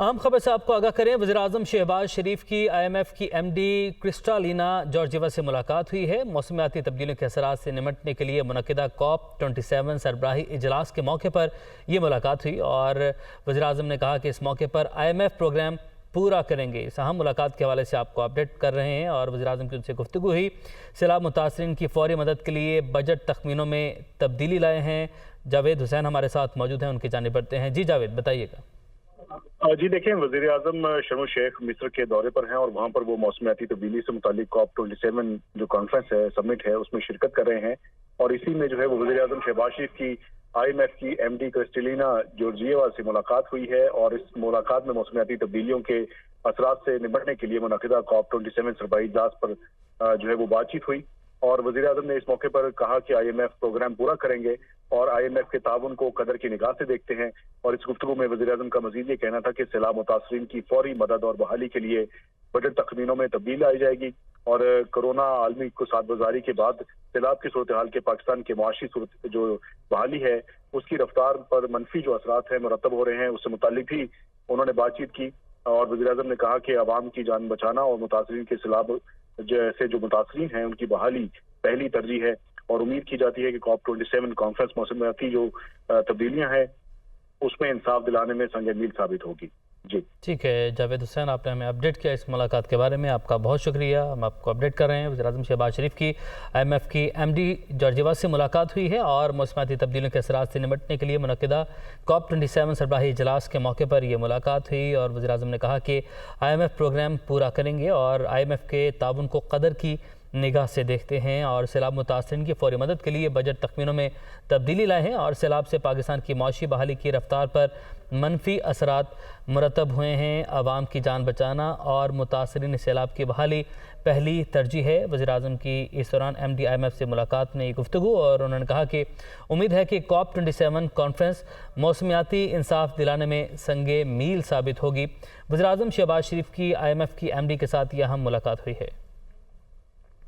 अहम खबर से आपको आगाह करें। वज़ीर-ए-आज़म शहबाज शरीफ की IMF की MD क्रिस्टालिना जॉर्जिएवा से मुलाकात हुई है। मौसमियाती तब्दीलियों के असरात से निमटने के लिए मुनक़िदा COP27 सरबराही इजलास के मौके पर यह मुलाकात हुई और वज़ीर-ए-आज़म ने कहा कि इस मौके पर IMF प्रोग्राम पूरा करेंगे। इस अहम मुलाकात के हवाले से आपको अपडेट कर रहे हैं और वज़ीर-ए-आज़म की उनसे गुफ्तगू हुई। सैलाब मुतासरीन की फौरी मदद के लिए बजट तखमीनों में तब्दीली लाए हैं। जावेद हुसैन हमारे साथ मौजूद हैं, उनकी जानिब बढ़ते हैं। जी जावेद, बताइएगा। जी देखें, वज़ीर आज़म शर्म शेख मिस्र के दौरे पर हैं और वहां पर वो मौसमियाती तब्दीली से मुतालिक COP27 जो कॉन्फ्रेंस है, समिट है, उसमें शिरकत कर रहे हैं। और इसी में जो है वो वज़ीर आज़म शहबाज शरीफ की IMF की MD क्रिस्टालिना जॉर्जिएवा से मुलाकात हुई है और इस मुलाकात में मौसमियाती तब्दीलियों के असरात से निपटने के लिए मुनक़िदा COP27 सरबराही इजलास पर जो है वो बातचीत हुई। और वज़ीर-ए-आज़म ने इस मौके पर कहा कि IMF प्रोग्राम पूरा करेंगे और IMF के ताउन को कदर की निगाह से देखते हैं। और इस गुफ्तगू में वज़ीर-ए-आज़म का मज़ीद ये कहना था कि सैलाब मुतासरीन की फौरी मदद और बहाली के लिए बजट तखमीनों में तब्दीली लाई जाएगी और कोरोना आलमी इक़्तिसादगुज़ारी के बाद सैलाब की सूरत हाल के पाकिस्तान के मुआशी सूरत जो बहाली है उसकी रफ्तार पर मनफी जो असरात हैं मुरतब हो रहे हैं, उससे मुताल्लिक भी उन्होंने बातचीत की। और वज़ीर-ए-आज़म ने कहा कि अवाम की जान बचाना और मुतासरीन के सैलाब जैसे जो मुतासरीन हैं उनकी बहाली पहली तरजीह है। और उम्मीद की जाती है कि COP27 कॉन्फ्रेंस मौसमियाती जो तब्दीलियां हैं उसमें इंसाफ दिलाने में संग मील साबित होगी। जी ठीक है जावेद हुसैन, आपने हमें अपडेट किया इस मुलाकात के बारे में, आपका बहुत शुक्रिया। हम आपको अपडेट कर रहे हैं। वज़ीर-ए-आज़म शहबाज शरीफ की IMF की MD जॉर्जिएवा से मुलाकात हुई है और मौसमियाती तब्दीलियों के असरात से निमटने के लिए मुनक़िदा COP27 सरबराही इजलास के मौके पर यह मुलाकात हुई और वज़ीर-ए-आज़म ने कहा कि IMF प्रोग्राम पूरा करेंगे और IMF के ताउन को कदर की निगाह से देखते हैं और सैलाब मुतासरीन की फौरी मदद के लिए बजट तखमीनों में तब्दीली लाए हैं और सैलाब से पाकिस्तान की मौशी बहाली की रफ्तार पर मनफी असरात मुरतब हुए हैं। अवाम की जान बचाना और मुतासरीन सैलाब की बहाली पहली तरजीह है। वज़ीर-ए-आज़म की इस दौरान MD IMF से मुलाकात में गुफ्तगू और उन्होंने कहा कि उम्मीद है कि COP27 कॉन्फ्रेंस मौसमियाती इंसाफ दिलाने में संगे मील साबित होगी। वज़ीर-ए-आज़म शहबाज शरीफ की IMF की MD के साथ यह अहम मुलाकात हुई है।